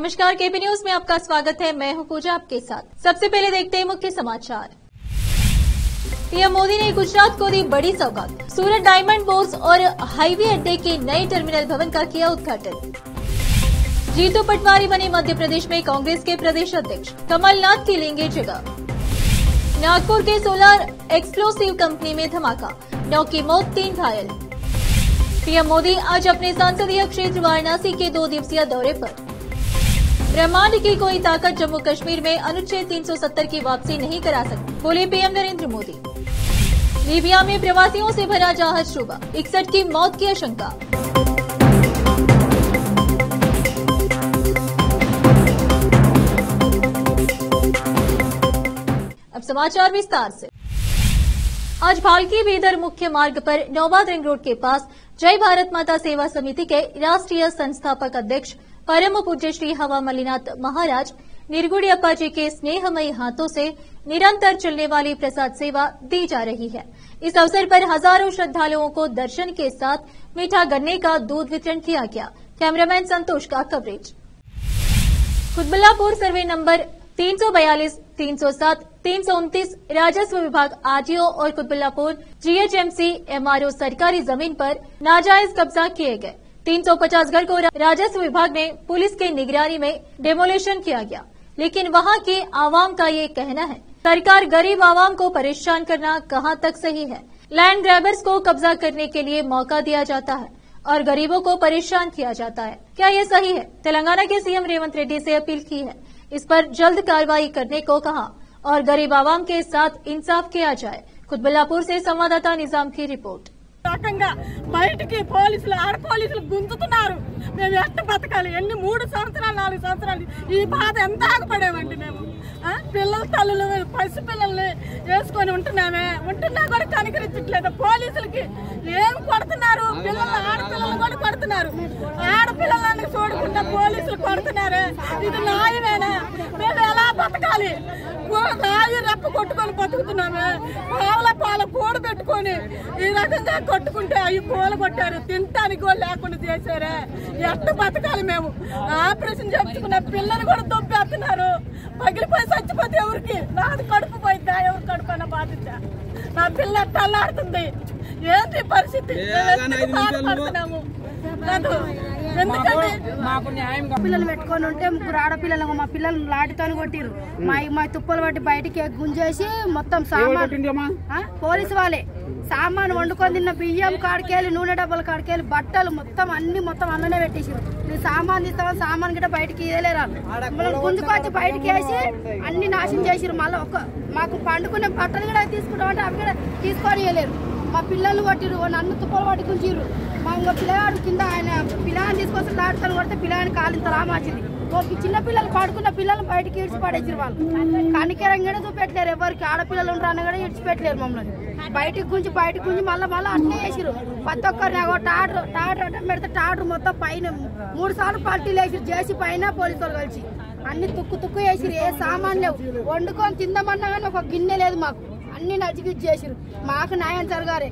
नमस्कार, KP news में आपका स्वागत है। मैं हूं पूजा आपके साथ। सबसे पहले देखते हैं मुख्य समाचार। पीएम मोदी ने गुजरात को दी बड़ी सौगात। सूरत डायमंड बोर्स और हाईवे अड्डे के नए टर्मिनल भवन का किया उद्घाटन। जीतू पटवारी बने मध्य प्रदेश में कांग्रेस के प्रदेश अध्यक्ष। कमलनाथ की लेंगे जगह। नागपुर के सोलर एक्सप्लोसिव कंपनी में धमाका, 9 की मौत, 3 घायल। पीएम मोदी आज अपने संसदीय क्षेत्र वाराणसी के 2 दिवसीय दौरे पर। ब्रह्मांड की कोई ताकत जम्मू कश्मीर में अनुच्छेद 370 की वापसी नहीं करा सकती, बोले पीएम नरेंद्र मोदी। लीबिया में प्रवासियों से भरा जहाज डूबा, 61 की मौत की आशंका। अब समाचार विस्तार से। आज भालकी बीदर मुख्य मार्ग पर नौबाद रिंग रोड के पास जय भारत माता सेवा समिति के राष्ट्रीय संस्थापक अध्यक्ष परम पूज्य श्री हवा मल्लीनाथ महाराज निर्गुड़ी अप्पा जी के स्नेहमयी हाथों से निरंतर चलने वाली प्रसाद सेवा दी जा रही है। इस अवसर पर हजारों श्रद्धालुओं को दर्शन के साथ मीठा गन्ने का दूध वितरण किया गया। कैमरामैन संतोष का कवरेज। कुतबुल्लापुर सर्वे नंबर 342, 307, 329 राजस्व विभाग आरटीओ और कुतबुल्लापुर जीएचएमसी एमआरओ सरकारी जमीन पर नाजायज कब्जा किए गए। 350 घर को राजस्व विभाग ने पुलिस के निगरानी में डेमोलिशन किया गया, लेकिन वहां के आवाम का ये कहना है सरकार गरीब आवाम को परेशान करना कहां तक सही है। लैंड ग्रैबर्स को कब्जा करने के लिए मौका दिया जाता है और गरीबों को परेशान किया जाता है, क्या ये सही है? तेलंगाना के सीएम रेवंत रेड्डी से अपील की है, इस पर जल्द कार्रवाई करने को कहा और गरीब आवाम के साथ इंसाफ किया जाए। कुतबुल्लापुर से संवाददाता निजाम की रिपोर्ट। బయటికి పోలీసులు ఆడ పోలీసులు గుంజుతున్నారు। మేము ఎట్ట బతకాలి? ఎన్ని 3 సంవత్సరాలు 4 సంవత్సరాలు ఈ బాధ ఎంత ఆగపడేవండి మేము। పిల్లల తల్లులు పసి పిల్లల్ని వేసుకొని ఉంటున్నా కూడా కనికరించట్లేదు। పోలీసులకి ఏం కొడుతున్నారు? ఆడపిల్లలు కూడా కొడుతున్నారు। ఆడపిల్లలని చూడకుండా పోలీసులు కొడుతున్నారు। ఇది న్యాయమేనా? మేము ఎలా బతకాలి? రాయి రెప్ప కొట్టుకొని బతుకుతున్నామే। పాల కూడ పెట్టుకొని ఈ రకంగా కొట్టుకుంటే అవి కూల కొట్టారు, తినటానికి కూడా లేకుండా చేశారే। ఎట్ట బతకాలి మేము? ఆపరేషన్ చేసుకున్న పిల్లలు కూడా దొబ్బేస్తున్నారు। పగిలిపోయి చచ్చిపోతే ఎవరికి? నాది కడుపు పోయిద్దా? ఎవరు కడుపు అన్న బాధిద్దా? నా పిల్ల తల్లాడుతుంది। ఏంటి పరిస్థితి? బాధపడుతున్నాము। పిల్లలు పెట్టుకొని ఉంటే 3 ఆడపిల్లలు, మా పిల్లలు లాటితో కొట్టిరు। మా తుప్పలు పట్టి బయటికి గుంజేసి మొత్తం పోలీసు వాళ్ళే సామాను వండుకొని తిన్న బియ్యం కాడికెళ్ళి, నూనె డబ్బాల కాడికెళ్ళి, బట్టలు మొత్తం అన్ననే పెట్టేసారు। నువ్వు సామాన్ తీస్తామని సామాన్ గిట్ట బయటికి ఇదేలేరా, గుంజుకొచ్చి బయటికి వేసి అన్ని నాశనం చేసిరు। మళ్ళీ మాకు పండుకునే బట్టలు కూడా తీసుకుంటామంటే అవి కూడా తీసుకొని ఇవ్వలేరు। మా పిల్లలు కొట్టిరు, నన్ను తుప్పలు పట్టి గుంజిరు। మా పిల్లగాడు కింద ఆయన పిల్లని తీసుకొస్తే లాడుతాను కొడితే పిల్లని కాలింత రామాచింది। చిన్న పిల్లలు పడుకున్న పిల్లలు బయటకి ఇడిచిపడేసారు। వాళ్ళు కనికరంగానే చూపెట్టలేరు, ఎవరికి ఆడపిల్లలు ఉంటారని కూడా ఇడిచిపెట్టలేరు మమ్మల్ని। బయటికి గుంజి మళ్ళీ అట్నే వేసిరు। ప్రతి ఒక్కరిని టాటర్ అడ్డం పెడితే టాటర్ మొత్తం పైన 3 సార్లు పల్టీలు వేసిరు। చేసి పైన పోలీసులు కలిసి అన్ని తుక్కు వేసిరు। ఏ సామాన్ లేవు, వండుకొని తిందామన్నా కానీ ఒక గిన్నె లేదు మాకు। అన్ని నచ్చికి చేసిరు, మాకు న్యాయం జరగాలి।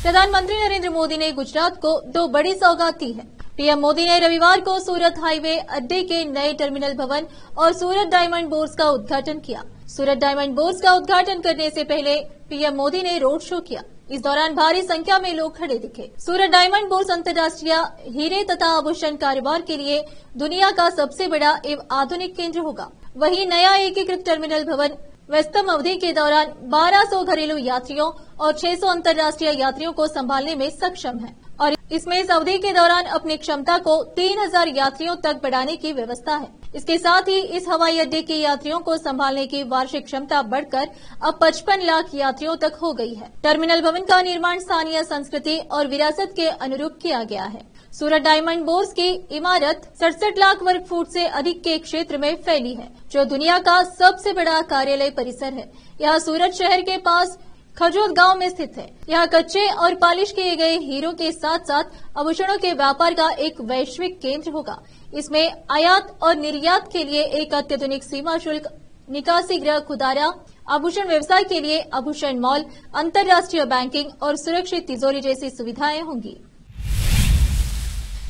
प्रधानमंत्री नरेंद्र मोदी ने गुजरात को 2 बड़ी सौगात दी है। पीएम मोदी ने रविवार को सूरत हाईवे अड्डे के नए टर्मिनल भवन और सूरत डायमंड बोर्स का उद्घाटन किया। सूरत डायमंड बोर्स का उद्घाटन करने से पहले पीएम मोदी ने रोड शो किया। इस दौरान भारी संख्या में लोग खड़े दिखे। सूरत डायमंड बोर्स अंतर्राष्ट्रीय हीरे तथा आभूषण कारोबार के लिए दुनिया का सबसे बड़ा एवं आधुनिक केंद्र होगा। वहीं नया एकीकृत टर्मिनल भवन व्यस्तम अवधि के दौरान 1200 घरेलू यात्रियों और 600 अंतर्राष्ट्रीय यात्रियों को संभालने में सक्षम है और इसमें इस अवधि के दौरान अपनी क्षमता को 3000 यात्रियों तक बढ़ाने की व्यवस्था है। इसके साथ ही इस हवाई अड्डे के यात्रियों को संभालने की वार्षिक क्षमता बढ़कर अब 55 लाख यात्रियों तक हो गई है। टर्मिनल भवन का निर्माण स्थानीय संस्कृति और विरासत के अनुरूप किया गया है। सूरत डायमंड बोर्स की इमारत 67 लाख वर्ग फुट से अधिक के क्षेत्र में फैली है, जो दुनिया का सबसे बड़ा कार्यालय परिसर है। यह सूरत शहर के पास खजोद गांव में स्थित है। यहाँ कच्चे और पॉलिश किए गए हीरों के साथ साथ आभूषणों के व्यापार का एक वैश्विक केंद्र होगा। इसमें आयात और निर्यात के लिए एक अत्याधुनिक सीमा शुल्क निकासी गृह, खुदारा, आभूषण व्यवसाय के लिए आभूषण मॉल, अंतर्राष्ट्रीय बैंकिंग और सुरक्षित तिजोरी जैसी सुविधाएं होंगी।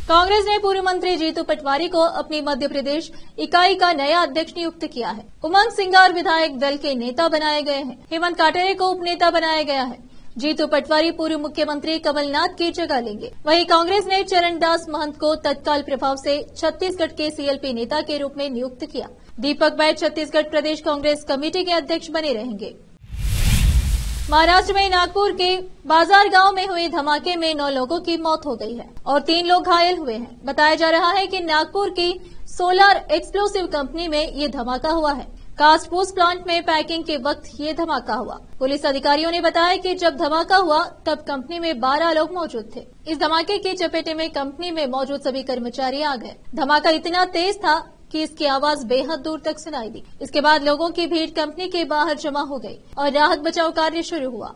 कांग्रेस ने पूर्व मंत्री जीतू पटवारी को अपनी मध्य प्रदेश इकाई का नया अध्यक्ष नियुक्त किया है। उमंग सिंगार विधायक दल के नेता बनाए गए हैं। हेमंत काटरे को उपनेता बनाया गया है। जीतू पटवारी पूर्व मुख्यमंत्री कमलनाथ की जगह लेंगे। वहीं कांग्रेस ने चरणदास महंत को तत्काल प्रभाव से छत्तीसगढ़ के सीएलपी नेता के रूप में नियुक्त किया। दीपक बैद छत्तीसगढ़ प्रदेश कांग्रेस कमेटी के अध्यक्ष बने रहेंगे। महाराष्ट्र में नागपुर के बाजार गांव में हुए धमाके में 9 लोगों की मौत हो गई है और 3 लोग घायल हुए हैं। बताया जा रहा है कि नागपुर की सोलर एक्सप्लोसिव कंपनी में ये धमाका हुआ है। कास्ट फूड प्लांट में पैकिंग के वक्त ये धमाका हुआ। पुलिस अधिकारियों ने बताया कि जब धमाका हुआ तब कंपनी में 12 लोग मौजूद थे। इस धमाके की चपेटे में कंपनी में मौजूद सभी कर्मचारी आ गए। धमाका इतना तेज था कि इसकी आवाज बेहद दूर तक सुनाई दी। इसके बाद लोगों की भीड़ कंपनी के बाहर जमा हो गई और राहत बचाव कार्य शुरू हुआ।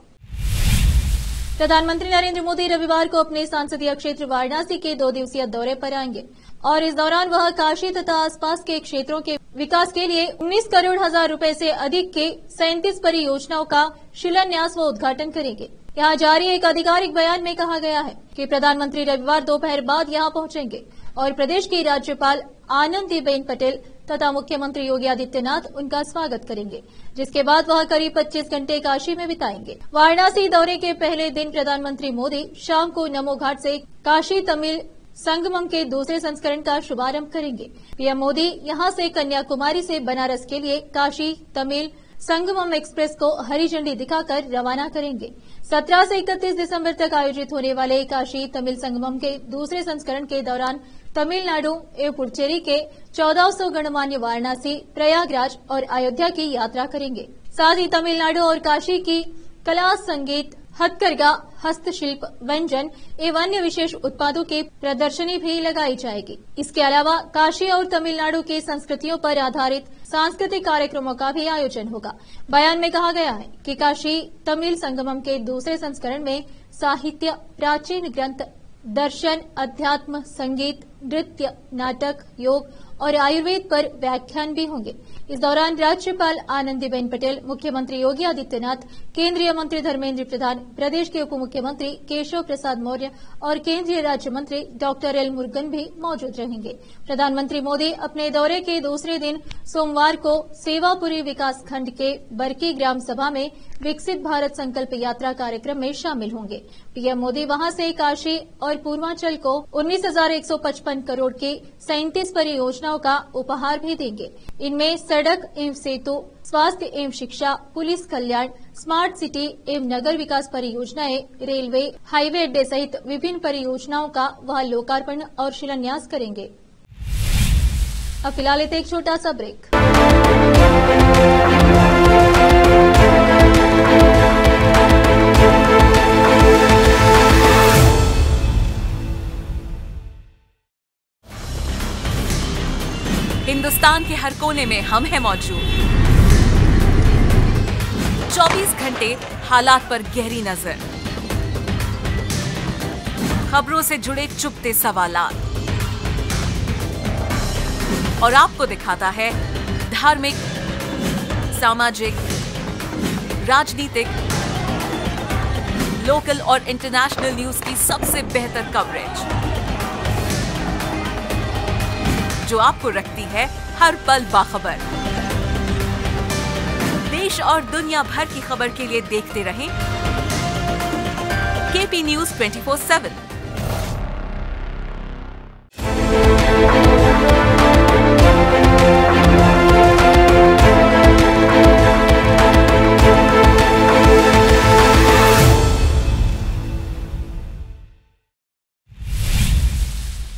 प्रधानमंत्री नरेंद्र मोदी रविवार को अपने संसदीय क्षेत्र वाराणसी के 2 दिवसीय दौरे पर आएंगे और इस दौरान वह काशी तथा आसपास के क्षेत्रों के विकास के लिए 19 करोड़ हजार रुपए से अधिक के 37 परियोजनाओं का शिलान्यास व उद्घाटन करेंगे। यहाँ जारी एक आधिकारिक बयान में कहा गया है कि प्रधानमंत्री रविवार दोपहर बाद यहाँ पहुंचेंगे और प्रदेश की राज्यपाल आनंदीबेन पटेल तथा मुख्यमंत्री योगी आदित्यनाथ उनका स्वागत करेंगे, जिसके बाद वह करीब 25 घंटे काशी में बिताएंगे। वाराणसी दौरे के पहले दिन प्रधानमंत्री मोदी शाम को नमो घाट से काशी तमिल संगमम के दूसरे संस्करण का शुभारंभ करेंगे। पीएम मोदी यहां से कन्याकुमारी से बनारस के लिए काशी तमिल संगमम एक्सप्रेस को हरी झंडी दिखाकर रवाना करेंगे। 17 से 31 दिसंबर तक आयोजित होने वाले काशी तमिल संगमम के दूसरे संस्करण के दौरान तमिलनाडु एवं पुडुचेरी के 1400 गणमान्य वाराणसी, प्रयागराज और अयोध्या की यात्रा करेंगे। साथ ही तमिलनाडु और काशी की कला, संगीत, हथकरघा, हस्तशिल्प, व्यंजन एवं अन्य विशेष उत्पादों की प्रदर्शनी भी लगाई जाएगी। इसके अलावा काशी और तमिलनाडु की संस्कृतियों पर आधारित सांस्कृतिक कार्यक्रमों का भी आयोजन होगा। बयान में कहा गया है कि काशी तमिल संगमम के दूसरे संस्करण में साहित्य, प्राचीन ग्रंथ, दर्शन, अध्यात्म, संगीत, नृत्य, नाटक, योग और आयुर्वेद पर व्याख्यान भी होंगे। इस दौरान राज्यपाल आनंदीबेन पटेल, मुख्यमंत्री योगी आदित्यनाथ, केंद्रीय मंत्री धर्मेंद्र प्रधान, प्रदेश के उप मुख्यमंत्री केशव प्रसाद मौर्य और केंद्रीय राज्य मंत्री डॉक्टर एल मुरुगन भी मौजूद रहेंगे। प्रधानमंत्री मोदी अपने दौरे के दूसरे दिन सोमवार को सेवापुरी विकास खंड के बरकी ग्राम सभा में विकसित भारत संकल्प यात्रा कार्यक्रम में शामिल होंगे। पीएम मोदी वहां से काशी और पूर्वांचल को 19,155 करोड़ की 37 परियोजनाओं का उपहार भी देंगे। इनमें सड़क एवं सेतु, स्वास्थ्य एवं शिक्षा, पुलिस कल्याण, स्मार्ट सिटी एवं नगर विकास परियोजनाएं, रेलवे, हाईवे अड्डे सहित विभिन्न परियोजनाओं का वह लोकार्पण और शिलान्यास करेंगे। अब फिलहाल लेते एक छोटा सा ब्रेक। हिंदुस्तान के हर कोने में हम हैं मौजूद। 24 घंटे हालात पर गहरी नजर, खबरों से जुड़े चुपते सवालात और आपको दिखाता है धार्मिक, सामाजिक, राजनीतिक, लोकल और इंटरनेशनल न्यूज की सबसे बेहतर कवरेज, जो आपको रखती है हर पल बाखबर। देश और दुनिया भर की खबर के लिए देखते रहें केपी न्यूज 24/7।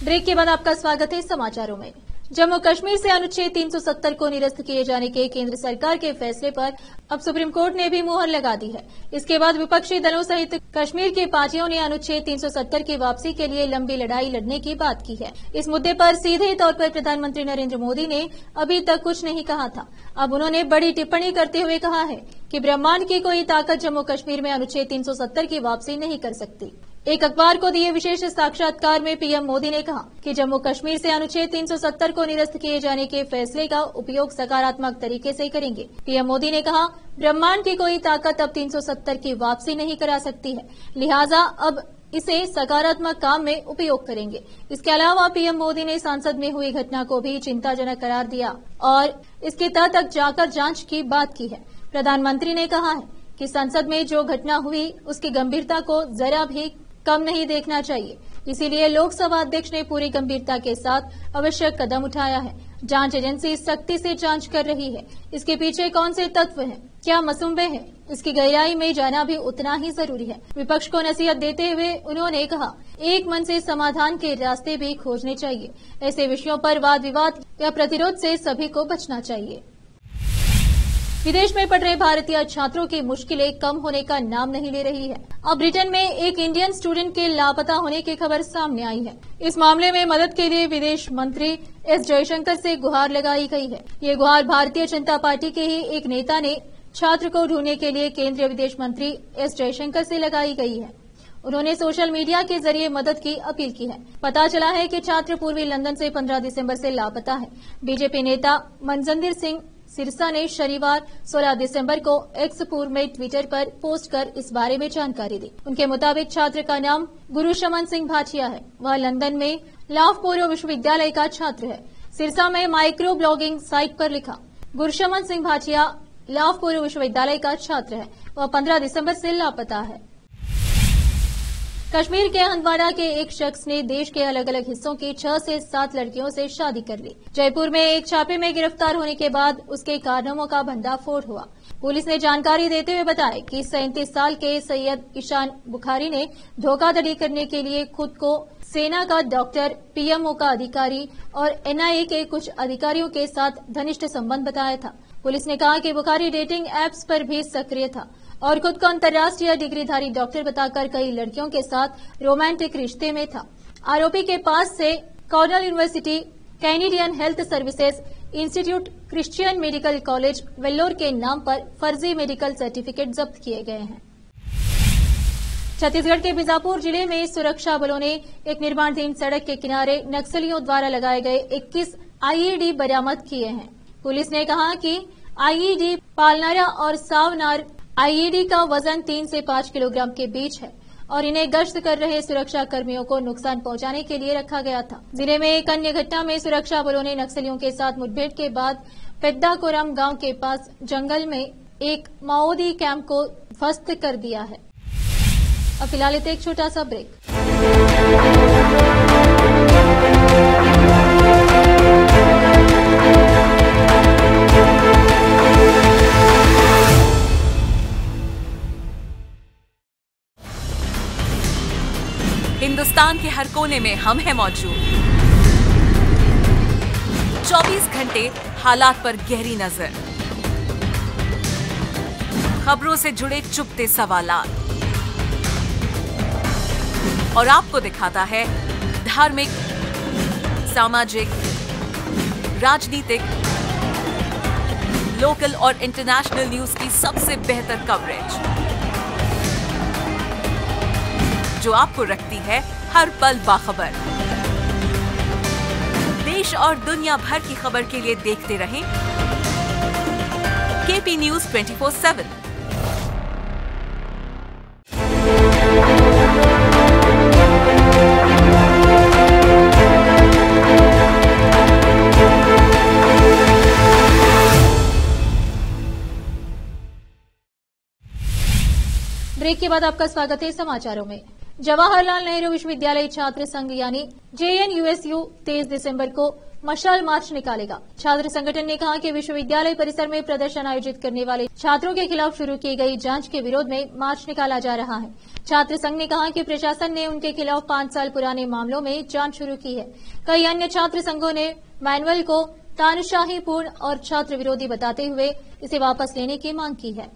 ब्रेक के बाद आपका स्वागत है समाचारों में। जम्मू कश्मीर से अनुच्छेद 370 को निरस्त किए जाने के केंद्र सरकार के फैसले पर अब सुप्रीम कोर्ट ने भी मुहर लगा दी है। इसके बाद विपक्षी दलों सहित कश्मीर की पार्टियों ने अनुच्छेद 370 की वापसी के लिए लंबी लड़ाई लड़ने की बात की है। इस मुद्दे पर सीधे तौर पर प्रधानमंत्री नरेंद्र मोदी ने अभी तक कुछ नहीं कहा था। अब उन्होंने बड़ी टिप्पणी करते हुए कहा है कि ब्रह्मांड की कोई ताकत जम्मू कश्मीर में अनुच्छेद 370 की वापसी नहीं कर सकती। एक अखबार को दिए विशेष साक्षात्कार में पीएम मोदी ने कहा कि जम्मू कश्मीर से अनुच्छेद 370 को निरस्त किए जाने के फैसले का उपयोग सकारात्मक तरीके से करेंगे। पीएम मोदी ने कहा, ब्रह्मांड की कोई ताकत अब 370 की वापसी नहीं करा सकती है, लिहाजा अब इसे सकारात्मक काम में उपयोग करेंगे। इसके अलावा पीएम मोदी ने संसद में हुई घटना को भी चिंताजनक करार दिया और इसके तह तक जाकर जांच की बात की है। प्रधानमंत्री ने कहा है कि संसद में जो घटना हुई उसकी गंभीरता को जरा भी कम नहीं देखना चाहिए, इसीलिए लोकसभा अध्यक्ष ने पूरी गंभीरता के साथ आवश्यक कदम उठाया है। जांच एजेंसी सख्ती से जांच कर रही है। इसके पीछे कौन से तत्व हैं, क्या मसुम्बे हैं, इसकी गहराई में जाना भी उतना ही जरूरी है। विपक्ष को नसीहत देते हुए उन्होंने कहा, एक मन से समाधान के रास्ते भी खोजने चाहिए। ऐसे विषयों पर वाद विवाद या प्रतिरोध से सभी को बचना चाहिए। विदेश में पढ़ रहे भारतीय छात्रों की मुश्किलें कम होने का नाम नहीं ले रही है। अब ब्रिटेन में एक इंडियन स्टूडेंट के लापता होने की खबर सामने आई है। इस मामले में मदद के लिए विदेश मंत्री एस जयशंकर से गुहार लगाई गई है। ये गुहार भारतीय जनता पार्टी के ही एक नेता ने छात्र को ढूंढने के लिए केंद्रीय विदेश मंत्री एस जयशंकर से लगाई गई है। उन्होंने सोशल मीडिया के जरिए मदद की अपील की है। पता चला है कि छात्र पूर्वी लंदन से 15 दिसंबर से लापता है। बीजेपी नेता मनजिंदर सिंह सिरसा ने शनिवार 16 दिसंबर को एक्स पूर्व में ट्विटर पर पोस्ट कर इस बारे में जानकारी दी। उनके मुताबिक छात्र का नाम गुरुशमन सिंह भाटिया है। वह लंदन में लाफ्टबोरो विश्वविद्यालय का छात्र है। सिरसा में माइक्रो ब्लॉगिंग साइट पर लिखा, गुरुशमन सिंह भाटिया लाफ्टबोरो विश्वविद्यालय का छात्र है। वह 15 दिसंबर से लापता है। कश्मीर के हंदवाड़ा के एक शख्स ने देश के अलग अलग हिस्सों की 6 से 7 लड़कियों से शादी कर ली। जयपुर में एक छापे में गिरफ्तार होने के बाद उसके कारनामों का भंडाफोड़ हुआ। पुलिस ने जानकारी देते हुए बताया कि 37 साल के सैयद ईशान बुखारी ने धोखाधड़ी करने के लिए खुद को सेना का डॉक्टर, पीएमओ का अधिकारी और एनआईए के कुछ अधिकारियों के साथ घनिष्ठ संबंध बताया था। पुलिस ने कहा कि बुखारी डेटिंग एप्स पर भी सक्रिय था और खुद को अंतर्राष्ट्रीय डिग्रीधारी डॉक्टर बताकर कई लड़कियों के साथ रोमांटिक रिश्ते में था। आरोपी के पास से Cornell university, Canadian health services institute, Christian medical college Vellore के नाम पर फर्जी मेडिकल सर्टिफिकेट जब्त किए गए हैं। छत्तीसगढ़ के बीजापुर जिले में सुरक्षा बलों ने एक निर्माणाधीन सड़क के किनारे नक्सलियों द्वारा लगाए गए 21 आईईडी बरामद किए हैं। पुलिस ने कहा कि आईईडी पालनारा और सावनार आईईडी का वजन 3 से 5 किलोग्राम के बीच है और इन्हें गश्त कर रहे सुरक्षा कर्मियों को नुकसान पहुंचाने के लिए रखा गया था। जिले में एक अन्य घटना में सुरक्षा बलों ने नक्सलियों के साथ मुठभेड़ के बाद पेद्दाकोरम गांव के पास जंगल में एक माओवादी कैंप को ध्वस्त कर दिया है। अब फिलहाल एक छोटा सा ब्रेक। हिंदुस्तान के हर कोने में हम हैं मौजूद। 24 घंटे हालात पर गहरी नजर, खबरों से जुड़े चुपते सवालात और आपको दिखाता है धार्मिक, सामाजिक, राजनीतिक, लोकल और इंटरनेशनल न्यूज की सबसे बेहतर कवरेज जो आपको रखती है हर पल बाखबर। देश और दुनिया भर की खबर के लिए देखते रहें केपी न्यूज 24/7। ब्रेक के बाद आपका स्वागत है समाचारों में। जवाहरलाल नेहरू विश्वविद्यालय छात्र संघ यानी JNUSU 23 दिसंबर को मशाल मार्च निकालेगा। छात्र संगठन ने कहा कि विश्वविद्यालय परिसर में प्रदर्शन आयोजित करने वाले छात्रों के खिलाफ शुरू की गई जांच के विरोध में मार्च निकाला जा रहा है। छात्र संघ ने कहा कि प्रशासन ने उनके खिलाफ 5 साल पुराने मामलों में जांच शुरू की है। कई अन्य छात्र संघों ने मैनुअल को तानाशाहीपूर्ण और छात्र विरोधी बताते हुए इसे वापस लेने की मांग की है।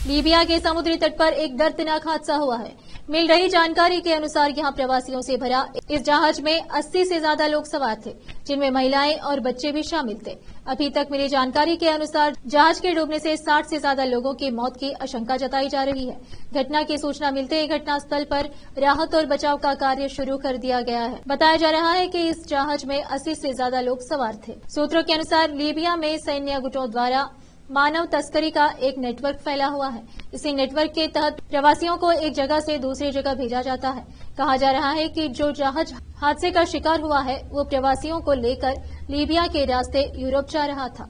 लीबिया के समुद्री तट पर एक दर्दनाक हादसा हुआ है। मिल रही जानकारी के अनुसार यहां प्रवासियों से भरा इस जहाज में 80 से ज्यादा लोग सवार थे, जिनमें महिलाएं और बच्चे भी शामिल थे। अभी तक मिली जानकारी के अनुसार जहाज के डूबने से 60 से ज्यादा लोगों की मौत की आशंका जताई जा रही है। घटना की सूचना मिलते ही घटनास्थल पर राहत और बचाव का कार्य शुरू कर दिया गया है। बताया जा रहा है कि इस जहाज में 80 से ज्यादा लोग सवार थे। सूत्रों के अनुसार लीबिया में सैन्य गुटों द्वारा मानव तस्करी का एक नेटवर्क फैला हुआ है। इसी नेटवर्क के तहत प्रवासियों को एक जगह से दूसरी जगह भेजा जाता है। कहा जा रहा है कि जो जहाज हादसे का शिकार हुआ है वो प्रवासियों को लेकर लीबिया के रास्ते यूरोप जा रहा था।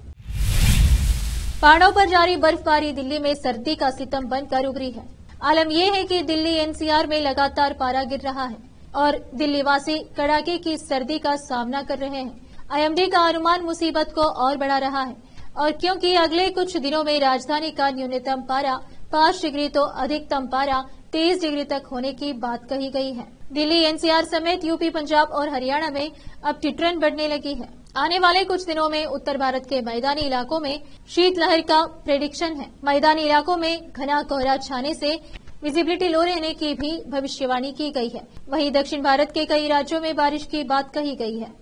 पहाड़ों पर जारी बर्फबारी दिल्ली में सर्दी का सितम बनकर उभरी है। आलम यह है कि दिल्ली एनसीआर में लगातार पारा गिर रहा है और दिल्ली वासी कड़ाके की सर्दी का सामना कर रहे हैं। आईएमडी का अनुमान मुसीबत को और बढ़ा रहा है और क्योंकि अगले कुछ दिनों में राजधानी का न्यूनतम पारा 5 डिग्री तो अधिकतम पारा 23 डिग्री तक होने की बात कही गई है। दिल्ली एनसीआर समेत यूपी, पंजाब और हरियाणा में अब ठिठुरन बढ़ने लगी है। आने वाले कुछ दिनों में उत्तर भारत के मैदानी इलाकों में शीतलहर का प्रेडिक्शन है। मैदानी इलाकों में घना कोहरा छाने से विजिबिलिटी लो रहने की भी भविष्यवाणी की गई है। वहीं दक्षिण भारत के कई राज्यों में बारिश की बात कही गई है।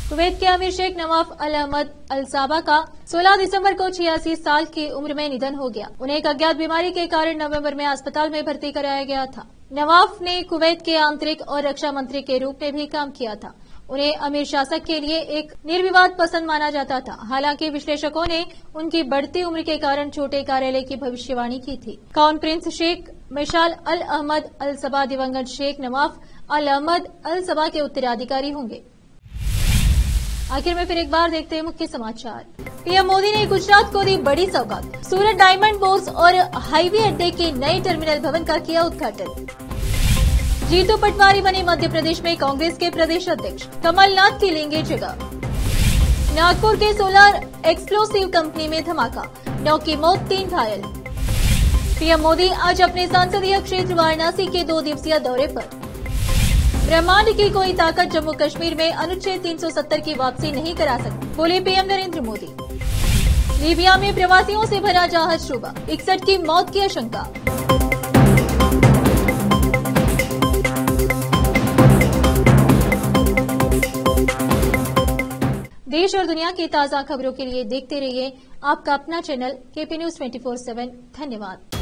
कुवैत के अमीर शेख नवाफ अल अहमद अल साबा का 16 दिसंबर को 86 साल की उम्र में निधन हो गया। उन्हें एक अज्ञात बीमारी के कारण नवंबर में अस्पताल में भर्ती कराया गया था। नवाफ ने कुवैत के आंतरिक और रक्षा मंत्री के रूप में भी काम किया था। उन्हें अमीर शासक के लिए एक निर्विवाद पसंद माना जाता था। हालांकि विश्लेषकों ने उनकी बढ़ती उम्र के कारण छोटे कार्यालय की भविष्यवाणी की थी। क्राउन प्रिंस शेख मिशाल अल अहमद अल सबा दिवंगत शेख नवाफ अल अहमद अल सबा के उत्तराधिकारी होंगे। आखिर में फिर एक बार देखते हैं मुख्य समाचार। पीएम मोदी ने गुजरात को दी बड़ी सौगात। सूरत डायमंड बोर्स और हाईवे अड्डे के नए टर्मिनल भवन का किया उद्घाटन। जीतू पटवारी बने मध्य प्रदेश में कांग्रेस के प्रदेश अध्यक्ष। कमलनाथ की लेंगे जगह। नागपुर के सोलर एक्सप्लोसिव कंपनी में धमाका, 9 की मौत, 3 घायल। पीएम मोदी आज अपने संसदीय क्षेत्र वाराणसी के 2 दिवसीय दौरे पर। ब्रह्मांड की कोई ताकत जम्मू कश्मीर में अनुच्छेद 370 की वापसी नहीं करा सकती, बोले पीएम नरेंद्र मोदी। लीबिया में प्रवासियों से भरा जहाज डूबा, 61 की मौत की आशंका। देश और दुनिया की ताजा खबरों के लिए देखते रहिए आपका अपना चैनल केपी न्यूज 24/7। धन्यवाद।